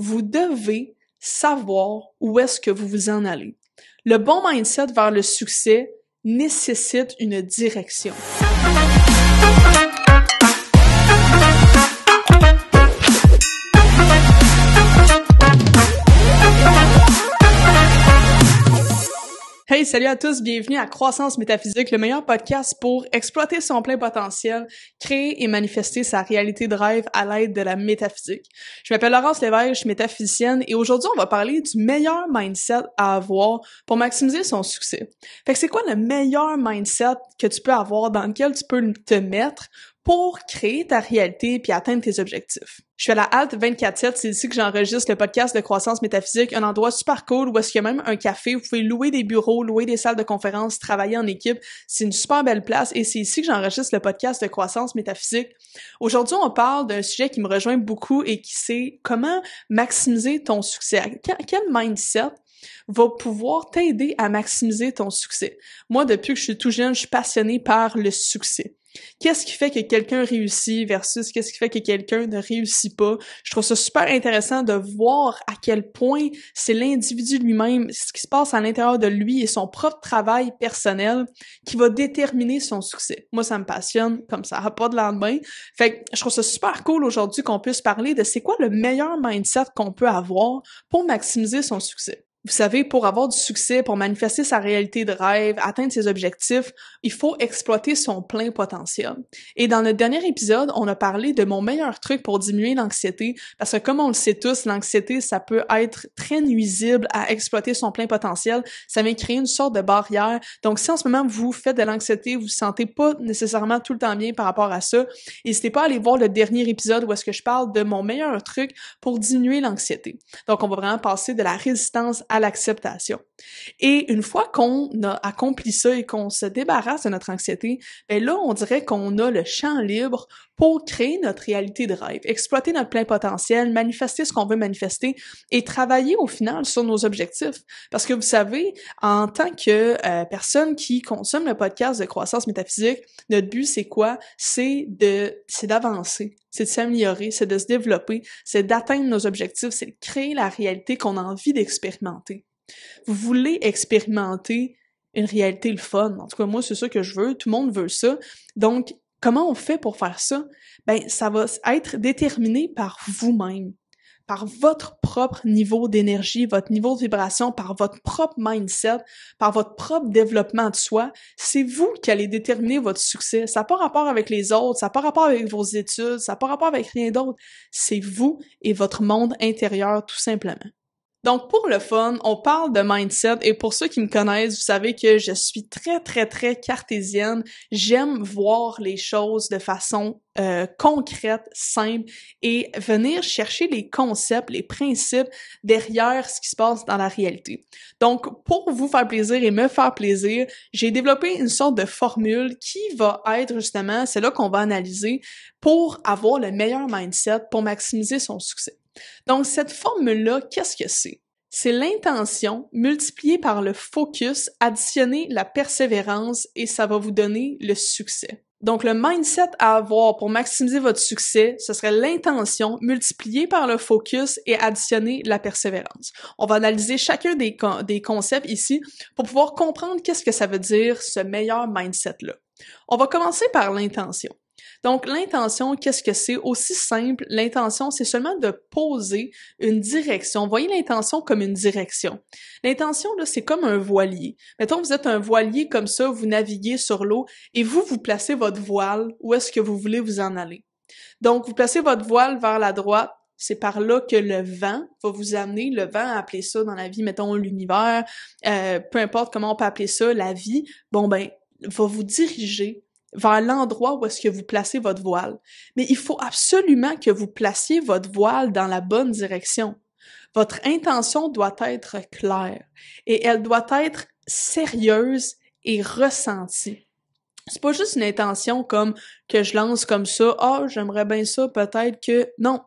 vous devez savoir où est-ce que vous vous en allez. Le bon mindset vers le succès nécessite une direction. Hey, salut à tous, bienvenue à Croissance Métaphysique, le meilleur podcast pour exploiter son plein potentiel, créer et manifester sa réalité de rêve à l'aide de la métaphysique. Je m'appelle Laurence Lévesque, je suis métaphysicienne et aujourd'hui on va parler du meilleur mindset à avoir pour maximiser son succès. Fait que c'est quoi le meilleur mindset que tu peux avoir, dans lequel tu peux te mettre pour créer ta réalité puis atteindre tes objectifs? Je suis à la Halte 24/7, c'est ici que j'enregistre le podcast de Croissance Métaphysique, un endroit super cool où est-ce qu'il y a même un café, vous pouvez louer des bureaux, louer des salles de conférences, travailler en équipe, c'est une super belle place et c'est ici que j'enregistre le podcast de Croissance Métaphysique. Aujourd'hui, on parle d'un sujet qui me rejoint beaucoup et qui c'est comment maximiser ton succès. Quel mindset va pouvoir t'aider à maximiser ton succès? Moi, depuis que je suis tout jeune, je suis passionnée par le succès. Qu'est-ce qui fait que quelqu'un réussit versus qu'est-ce qui fait que quelqu'un ne réussit pas? Je trouve ça super intéressant de voir à quel point c'est l'individu lui-même, ce qui se passe à l'intérieur de lui et son propre travail personnel qui va déterminer son succès. Moi, ça me passionne comme ça n'a pas de lendemain. Fait que je trouve ça super cool aujourd'hui qu'on puisse parler de c'est quoi le meilleur mindset qu'on peut avoir pour maximiser son succès. Vous savez, pour avoir du succès, pour manifester sa réalité de rêve, atteindre ses objectifs, il faut exploiter son plein potentiel. Et dans le dernier épisode, on a parlé de mon meilleur truc pour diminuer l'anxiété, parce que comme on le sait tous, l'anxiété, ça peut être très nuisible à exploiter son plein potentiel. Ça vient créer une sorte de barrière. Donc, si en ce moment, vous faites de l'anxiété, vous vous sentez pas nécessairement tout le temps bien par rapport à ça, n'hésitez pas à aller voir le dernier épisode où est-ce que je parle de mon meilleur truc pour diminuer l'anxiété. Donc, on va vraiment passer de la résistance à l'acceptation. Et une fois qu'on a accompli ça et qu'on se débarrasse de notre anxiété, ben là, on dirait qu'on a le champ libre pour créer notre réalité de rêve, exploiter notre plein potentiel, manifester ce qu'on veut manifester et travailler au final sur nos objectifs. Parce que vous savez, en tant que personne qui consomme le podcast de Croissance Métaphysique, notre but, c'est quoi? C'est d'avancer, c'est de s'améliorer, c'est de se développer, c'est d'atteindre nos objectifs, c'est de créer la réalité qu'on a envie d'expérimenter. Vous voulez expérimenter une réalité le fun. En tout cas, moi, c'est ça que je veux. Tout le monde veut ça. Donc, comment on fait pour faire ça? Ben, ça va être déterminé par vous-même, par votre propre niveau d'énergie, votre niveau de vibration, par votre propre mindset, par votre propre développement de soi. C'est vous qui allez déterminer votre succès. Ça n'a pas rapport avec les autres, ça n'a pas rapport avec vos études, ça n'a pas rapport avec rien d'autre. C'est vous et votre monde intérieur, tout simplement. Donc, pour le fun, on parle de mindset et pour ceux qui me connaissent, vous savez que je suis très, très, très cartésienne. J'aime voir les choses de façon concrète, simple et venir chercher les concepts, les principes derrière ce qui se passe dans la réalité. Donc, pour vous faire plaisir et me faire plaisir, j'ai développé une sorte de formule qui va être justement, c'est là qu'on va analyser pour avoir le meilleur mindset pour maximiser son succès. Donc, cette formule-là, qu'est-ce que c'est? C'est l'intention multipliée par le focus, additionner la persévérance et ça va vous donner le succès. Donc, le mindset à avoir pour maximiser votre succès, ce serait l'intention multipliée par le focus et additionner la persévérance. On va analyser chacun des concepts ici pour pouvoir comprendre qu'est-ce que ça veut dire, ce meilleur mindset-là. On va commencer par l'intention. Donc, l'intention, qu'est-ce que c'est? Aussi simple, l'intention, c'est seulement de poser une direction. Voyez l'intention comme une direction. L'intention, là, c'est comme un voilier. Mettons, vous êtes un voilier comme ça, vous naviguez sur l'eau et vous placez votre voile où est-ce que vous voulez vous en aller. Donc, vous placez votre voile vers la droite. C'est par là que le vent va vous amener. Le vent, appelez ça dans la vie, mettons l'univers, peu importe comment on peut appeler ça, la vie, bon ben, va vous diriger vers l'endroit où est-ce que vous placez votre voile. Mais il faut absolument que vous placiez votre voile dans la bonne direction. Votre intention doit être claire et elle doit être sérieuse et ressentie. C'est pas juste une intention comme que je lance comme ça, j'aimerais bien ça, peut-être que... Non,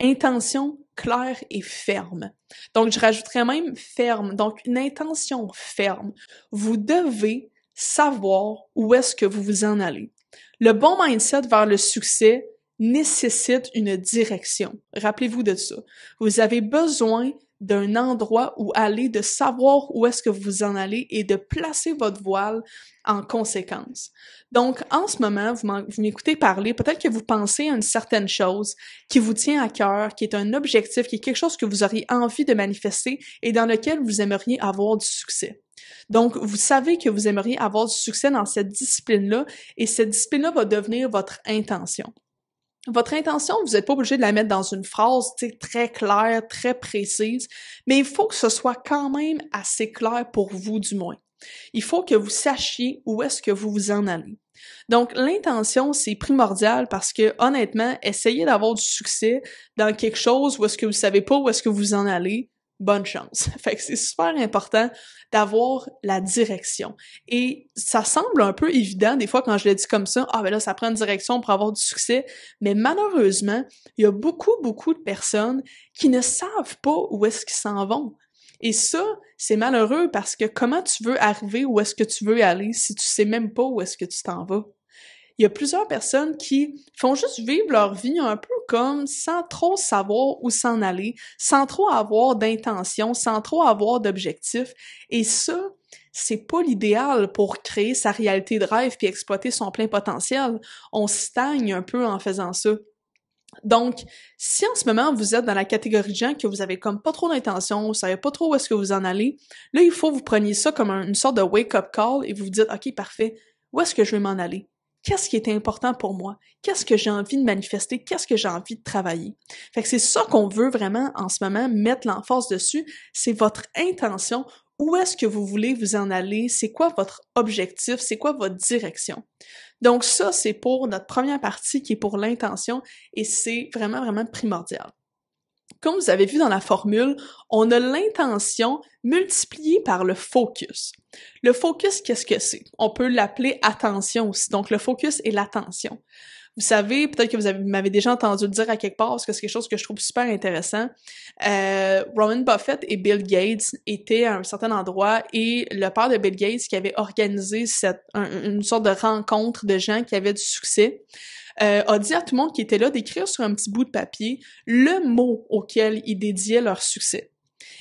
intention claire et ferme. Donc, je rajouterais même ferme. Donc, une intention ferme. Vous devez savoir où est-ce que vous vous en allez. Le bon mindset vers le succès nécessite une direction. Rappelez-vous de ça. Vous avez besoin d'un endroit où aller, de savoir où est-ce que vous en allez et de placer votre voile en conséquence. Donc, en ce moment, vous m'écoutez parler, peut-être que vous pensez à une certaine chose qui vous tient à cœur, qui est un objectif, qui est quelque chose que vous auriez envie de manifester et dans lequel vous aimeriez avoir du succès. Donc, vous savez que vous aimeriez avoir du succès dans cette discipline-là et cette discipline-là va devenir votre intention. Votre intention, vous n'êtes pas obligé de la mettre dans une phrase très claire, très précise, mais il faut que ce soit quand même assez clair pour vous du moins. Il faut que vous sachiez où est-ce que vous vous en allez. Donc, l'intention, c'est primordial parce que, honnêtement, essayez d'avoir du succès dans quelque chose où est-ce que vous savez pas où est-ce que vous en allez, bonne chance. Fait que c'est super important d'avoir la direction. Et ça semble un peu évident, des fois, quand je le dis comme ça, ben là, ça prend une direction pour avoir du succès, mais malheureusement, il y a beaucoup de personnes qui ne savent pas où est-ce qu'ils s'en vont. Et ça, c'est malheureux parce que comment tu veux arriver où est-ce que tu veux aller si tu sais même pas où est-ce que tu t'en vas? Il y a plusieurs personnes qui font juste vivre leur vie un peu comme sans trop savoir où s'en aller, sans trop avoir d'intention, sans trop avoir d'objectifs. Et ça, c'est pas l'idéal pour créer sa réalité de rêve puis exploiter son plein potentiel. On stagne un peu en faisant ça. Donc, si en ce moment vous êtes dans la catégorie de gens que vous avez comme pas trop d'intention, vous savez pas trop où est-ce que vous en allez, là, il faut que vous preniez ça comme une sorte de wake-up call et vous vous dites, OK, parfait, où est-ce que je vais m'en aller? Qu'est-ce qui est important pour moi? Qu'est-ce que j'ai envie de manifester? Qu'est-ce que j'ai envie de travailler? Fait que c'est ça qu'on veut vraiment en ce moment mettre l'emphase dessus, c'est votre intention. Où est-ce que vous voulez vous en aller? C'est quoi votre objectif? C'est quoi votre direction? Donc ça, c'est pour notre première partie qui est pour l'intention et c'est vraiment primordial. Comme vous avez vu dans la formule, on a l'intention multipliée par le focus. Le focus, qu'est-ce que c'est? On peut l'appeler attention aussi. Donc, le focus est l'attention. Vous savez, peut-être que vous m'avez déjà entendu le dire à quelque part, parce que c'est quelque chose que je trouve super intéressant. Warren Buffett et Bill Gates étaient à un certain endroit et le père de Bill Gates qui avait organisé une sorte de rencontre de gens qui avaient du succès, a dit à tout le monde qui était là d'écrire sur un petit bout de papier le mot auquel ils dédiaient leur succès.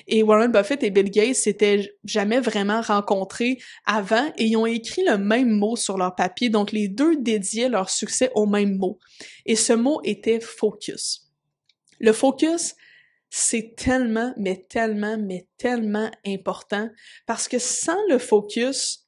Et Warren Buffett et Bill Gates s'étaient jamais vraiment rencontrés avant et ils ont écrit le même mot sur leur papier, donc les deux dédiaient leur succès au même mot. Et ce mot était focus. Le focus, c'est tellement important parce que sans le focus,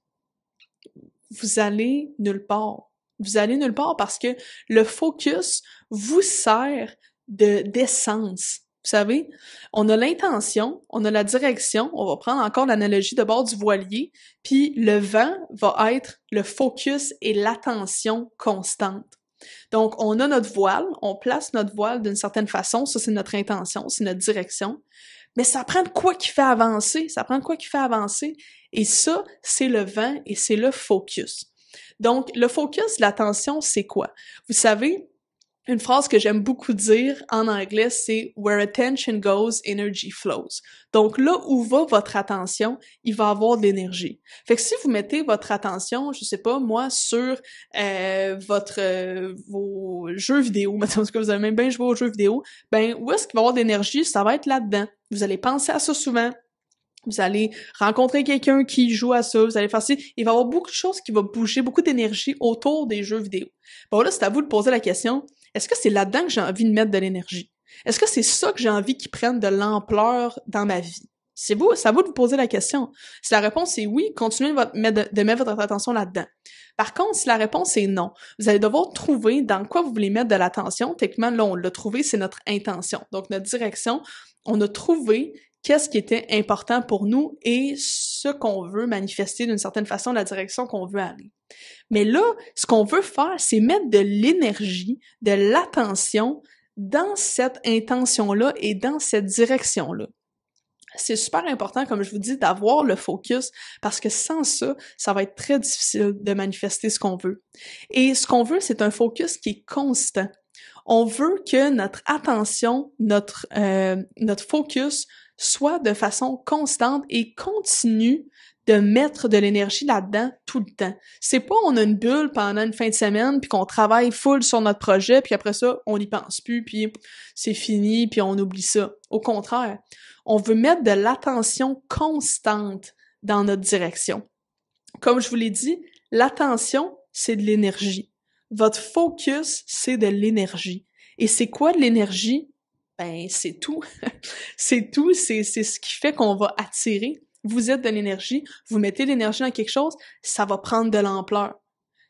vous allez nulle part. Vous allez nulle part parce que le focus vous sert d'essence. Vous savez, on a l'intention, on a la direction, on va prendre encore l'analogie de bord du voilier, puis le vent va être le focus et l'attention constante. Donc, on a notre voile, on place notre voile d'une certaine façon, ça c'est notre intention, c'est notre direction, mais ça prend de quoi qui fait avancer, et ça, c'est le vent et c'est le focus. Donc, le focus, l'attention, c'est quoi? Vous savez, une phrase que j'aime beaucoup dire en anglais, c'est « Where attention goes, energy flows ». Donc là où va votre attention, il va avoir de l'énergie. Fait que si vous mettez votre attention, je sais pas, moi, sur vos jeux vidéo, mettons que vous avez même bien joué aux jeux vidéo, ben où est-ce qu'il va y avoir de l'énergie? Ça va être là-dedans. Vous allez penser à ça souvent. Vous allez rencontrer quelqu'un qui joue à ça, vous allez faire ça. Il va y avoir beaucoup de choses qui vont bouger, beaucoup d'énergie autour des jeux vidéo. Bon là, c'est à vous de poser la question, est-ce que c'est là-dedans que j'ai envie de mettre de l'énergie? Est-ce que c'est ça que j'ai envie qu'il prenne de l'ampleur dans ma vie? C'est à vous de vous poser la question. Si la réponse est oui, continuez de mettre votre attention là-dedans. Par contre, si la réponse est non, vous allez devoir trouver dans quoi vous voulez mettre de l'attention. Techniquement, là, on l'a trouvé, c'est notre intention. Donc, notre direction, on a trouvé qu'est-ce qui était important pour nous et ce qu'on veut manifester d'une certaine façon, la direction qu'on veut aller. Mais là, ce qu'on veut faire, c'est mettre de l'énergie, de l'attention dans cette intention-là et dans cette direction-là. C'est super important, comme je vous dis, d'avoir le focus parce que sans ça, ça va être très difficile de manifester ce qu'on veut. Et ce qu'on veut, c'est un focus qui est constant. On veut que notre attention, notre focus soit de façon constante et continue de mettre de l'énergie là-dedans tout le temps. C'est pas on a une bulle pendant une fin de semaine puis qu'on travaille full sur notre projet puis après ça, on n'y pense plus puis c'est fini puis on oublie ça. Au contraire, on veut mettre de l'attention constante dans notre direction. Comme je vous l'ai dit, l'attention, c'est de l'énergie. Votre focus, c'est de l'énergie. Et c'est quoi de l'énergie? Ben, c'est tout. C'est tout, c'est ce qui fait qu'on va attirer. Vous êtes de l'énergie, vous mettez l'énergie dans quelque chose, ça va prendre de l'ampleur.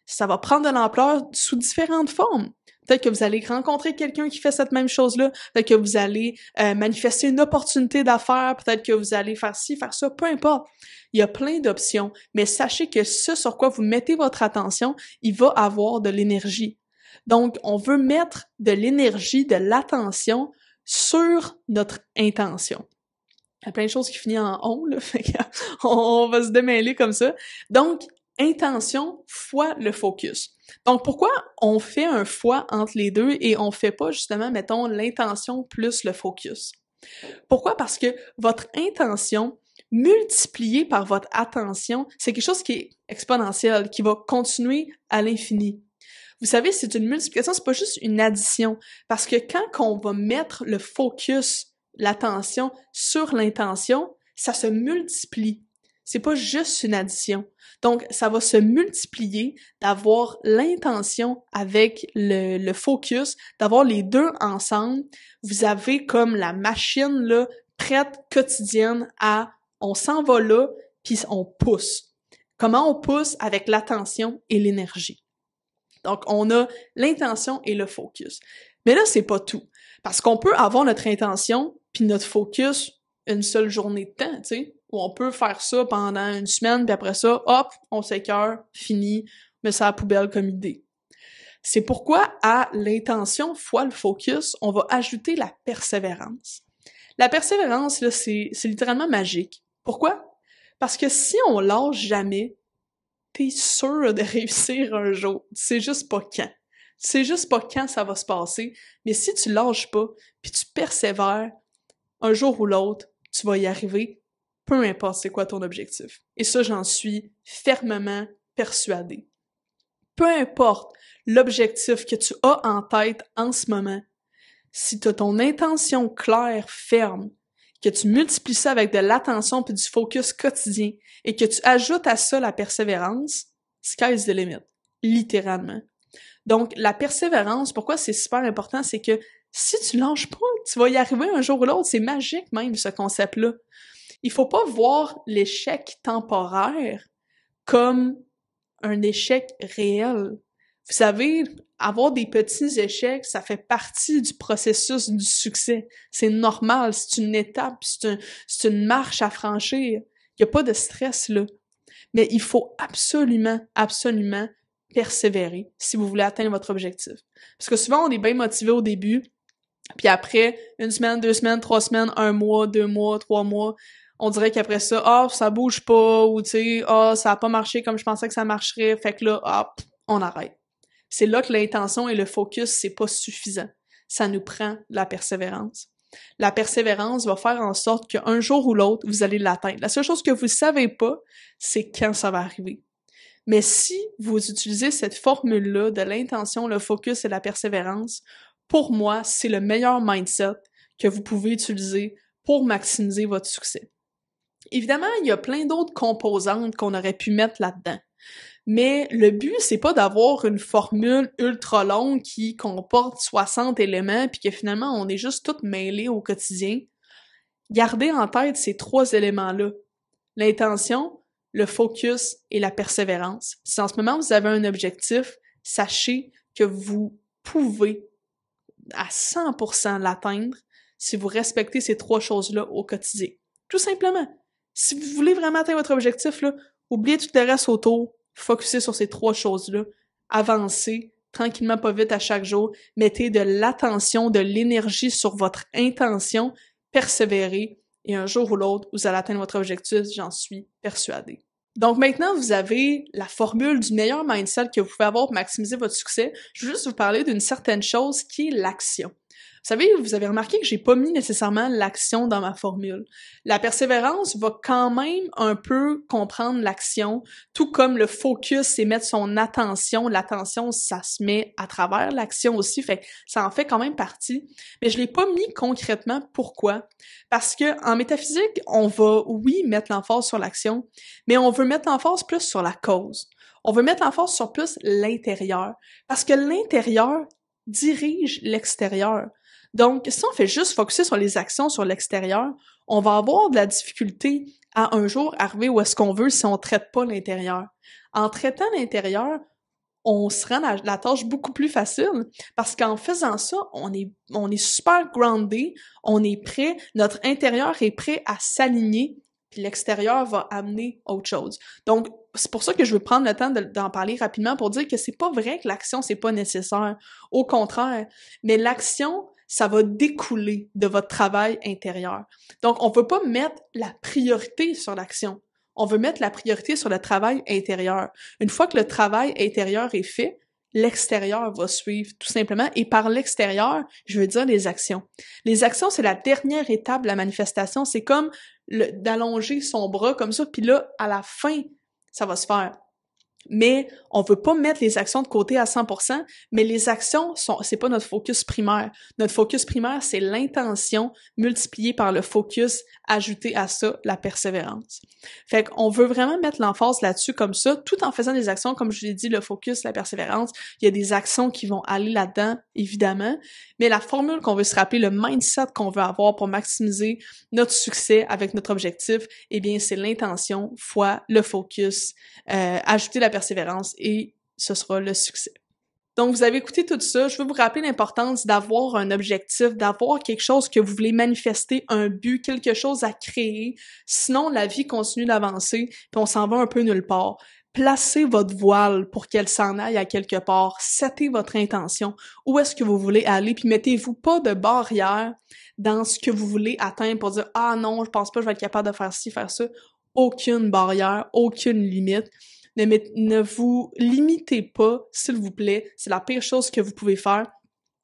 Ça va prendre de l'ampleur sous différentes formes. Peut-être que vous allez rencontrer quelqu'un qui fait cette même chose-là, peut-être que vous allez manifester une opportunité d'affaires, peut-être que vous allez faire ci, faire ça, peu importe. Il y a plein d'options, mais sachez que ce sur quoi vous mettez votre attention, il va avoir de l'énergie. Donc, on veut mettre de l'énergie, de l'attention sur notre intention. Il y a plein de choses qui finissent en « on », là, fait on va se démêler comme ça. Donc, intention fois le focus. Donc, pourquoi on fait un fois entre les deux et on fait pas, justement, mettons, l'intention plus le focus? Pourquoi? Parce que votre intention multipliée par votre attention, c'est quelque chose qui est exponentiel, qui va continuer à l'infini. Vous savez, c'est une multiplication, c'est pas juste une addition. Parce que quand on va mettre le focus, l'attention sur l'intention, ça se multiplie. C'est pas juste une addition. Donc, ça va se multiplier d'avoir l'intention avec le focus, d'avoir les deux ensemble. Vous avez comme la machine, là, prête quotidienne à on s'en va là, puis on pousse. Comment on pousse? Avec l'attention et l'énergie. Donc, on a l'intention et le focus. Mais là, c'est pas tout. Parce qu'on peut avoir notre intention puis notre focus une seule journée de temps, tu sais, où on peut faire ça pendant une semaine, puis après ça, hop, on s'écœure, fini, met ça à la poubelle comme idée. C'est pourquoi à l'intention fois le focus, on va ajouter la persévérance. La persévérance, là, c'est littéralement magique. Pourquoi? Parce que si on lâche jamais, t'es sûr de réussir un jour. C'est juste pas quand. C'est juste pas quand ça va se passer. Mais si tu lâches pas, puis tu persévères, un jour ou l'autre, tu vas y arriver, peu importe c'est quoi ton objectif. Et ça, j'en suis fermement persuadée. Peu importe l'objectif que tu as en tête en ce moment, si tu as ton intention claire, ferme, que tu multiplies ça avec de l'attention puis du focus quotidien et que tu ajoutes à ça la persévérance, sky's the limit, littéralement. Donc, la persévérance, pourquoi c'est super important, c'est que si tu lâches pas, tu vas y arriver un jour ou l'autre. C'est magique même, ce concept-là. Il faut pas voir l'échec temporaire comme un échec réel. Vous savez, avoir des petits échecs, ça fait partie du processus du succès. C'est normal, c'est une étape, c'est une marche à franchir. Il n'y a pas de stress là. Mais il faut absolument persévérer si vous voulez atteindre votre objectif. Parce que souvent, on est bien motivé au début, puis après, 1 semaine, 2 semaines, 3 semaines, 1 mois, 2 mois, 3 mois, on dirait qu'après ça, ça bouge pas, ou tu sais, ça a pas marché comme je pensais que ça marcherait, fait que là, on arrête. C'est là que l'intention et le focus, c'est pas suffisant. Ça nous prend la persévérance. La persévérance va faire en sorte qu'un jour ou l'autre, vous allez l'atteindre. La seule chose que vous savez pas, c'est quand ça va arriver. Mais si vous utilisez cette formule-là de l'intention, le focus et la persévérance, pour moi, c'est le meilleur mindset que vous pouvez utiliser pour maximiser votre succès. Évidemment, il y a plein d'autres composantes qu'on aurait pu mettre là-dedans. Mais le but, c'est pas d'avoir une formule ultra longue qui comporte 60 éléments puis que finalement, on est juste tout mêlés au quotidien. Gardez en tête ces 3 éléments-là. L'intention, le focus et la persévérance. Si en ce moment, vous avez un objectif, sachez que vous pouvez à 100% l'atteindre si vous respectez ces 3 choses-là au quotidien. Tout simplement. Si vous voulez vraiment atteindre votre objectif, là, oubliez tout le reste autour, focussez sur ces 3 choses-là, avancez tranquillement, pas vite à chaque jour, mettez de l'attention, de l'énergie sur votre intention, persévérez, et un jour ou l'autre, vous allez atteindre votre objectif, j'en suis persuadée. Donc maintenant, vous avez la formule du meilleur mindset que vous pouvez avoir pour maximiser votre succès. Je veux juste vous parler d'une certaine chose qui est l'action. savez, vous avez remarqué que j'ai pas mis nécessairement l'action dans ma formule. La persévérance va quand même un peu comprendre l'action, tout comme le focus, c'est mettre son attention. L'attention, ça se met à travers l'action aussi, fait que ça en fait quand même partie. Mais je l'ai pas mis concrètement. Pourquoi? Parce que en métaphysique, on va, oui, mettre l'emphase sur l'action, mais on veut mettre l'emphase plus sur la cause. On veut mettre l'emphase sur plus l'intérieur. Parce que l'intérieur dirige l'extérieur. Donc, si on fait juste focusser sur les actions sur l'extérieur, on va avoir de la difficulté à un jour arriver où est-ce qu'on veut si on traite pas l'intérieur. En traitant l'intérieur, on se rend la tâche beaucoup plus facile parce qu'en faisant ça, on est super groundé, on est prêt, notre intérieur est prêt à s'aligner, puis l'extérieur va amener autre chose. Donc, c'est pour ça que je veux prendre le temps d'en parler rapidement pour dire que c'est pas vrai que l'action, c'est pas nécessaire. Au contraire, mais l'action, ça va découler de votre travail intérieur. Donc, on veut pas mettre la priorité sur l'action. On veut mettre la priorité sur le travail intérieur. Une fois que le travail intérieur est fait, l'extérieur va suivre, tout simplement. Et par l'extérieur, je veux dire les actions. Les actions, c'est la dernière étape de la manifestation. C'est comme d'allonger son bras comme ça, puis là, à la fin, ça va se faire. Mais on veut pas mettre les actions de côté à 100%, mais les actions c'est pas notre focus primaire. Notre focus primaire, c'est l'intention multipliée par le focus, ajouté à ça, la persévérance. Fait qu'on veut vraiment mettre l'emphase là-dessus comme ça, tout en faisant des actions, comme je l'ai dit, le focus, la persévérance. Il y a des actions qui vont aller là-dedans, évidemment, mais la formule qu'on veut se rappeler, le mindset qu'on veut avoir pour maximiser notre succès avec notre objectif, eh bien, c'est l'intention fois le focus, ajouter la persévérance et ce sera le succès. Donc, vous avez écouté tout ça. Je veux vous rappeler l'importance d'avoir un objectif, d'avoir quelque chose que vous voulez manifester, un but, quelque chose à créer. Sinon, la vie continue d'avancer puis on s'en va un peu nulle part. Placez votre voile pour qu'elle s'en aille à quelque part. Settez votre intention. Où est-ce que vous voulez aller? Puis mettez-vous pas de barrière dans ce que vous voulez atteindre pour dire « Ah non, je pense pas que je vais être capable de faire ci, faire ça. » Aucune barrière, aucune limite. Ne vous limitez pas, s'il vous plaît. C'est la pire chose que vous pouvez faire.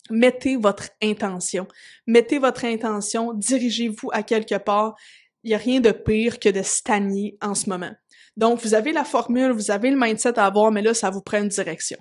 Mettez votre intention. Mettez votre intention, dirigez-vous à quelque part. Il n'y a rien de pire que de stagner en ce moment. Donc, vous avez la formule, vous avez le mindset à avoir, mais là, ça vous prend une direction.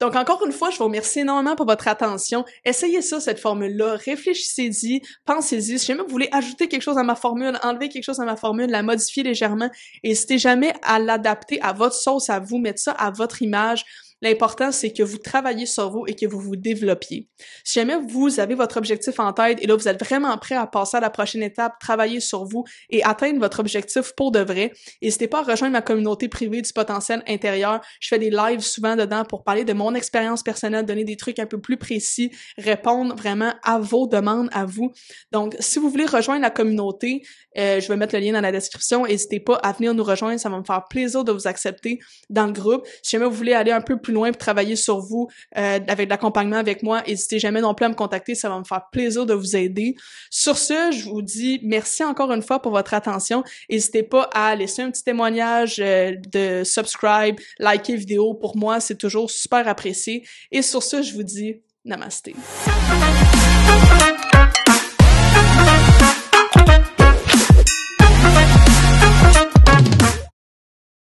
Donc, encore une fois, je vous remercie énormément pour votre attention. Essayez ça, cette formule-là. Réfléchissez-y, pensez-y. Si jamais vous voulez ajouter quelque chose à ma formule, enlever quelque chose à ma formule, la modifier légèrement, n'hésitez jamais à l'adapter à votre sauce, à vous, mettre ça à votre image. L'important, c'est que vous travaillez sur vous et que vous vous développiez. Si jamais vous avez votre objectif en tête et là, vous êtes vraiment prêt à passer à la prochaine étape, travailler sur vous et atteindre votre objectif pour de vrai, n'hésitez pas à rejoindre ma communauté privée du potentiel intérieur. Je fais des lives souvent dedans pour parler de mon expérience personnelle, donner des trucs un peu plus précis, répondre vraiment à vos demandes, à vous. Donc, si vous voulez rejoindre la communauté, je vais mettre le lien dans la description. N'hésitez pas à venir nous rejoindre. Ça va me faire plaisir de vous accepter dans le groupe. Si jamais vous voulez aller un peu plus loin pour travailler sur vous avec de l'accompagnement avec moi, n'hésitez jamais non plus à me contacter, ça va me faire plaisir de vous aider. Sur ce, je vous dis merci encore une fois pour votre attention. N'hésitez pas à laisser un petit témoignage, de subscribe, liker vidéo. Pour moi, c'est toujours super apprécié. Et sur ce, je vous dis namasté.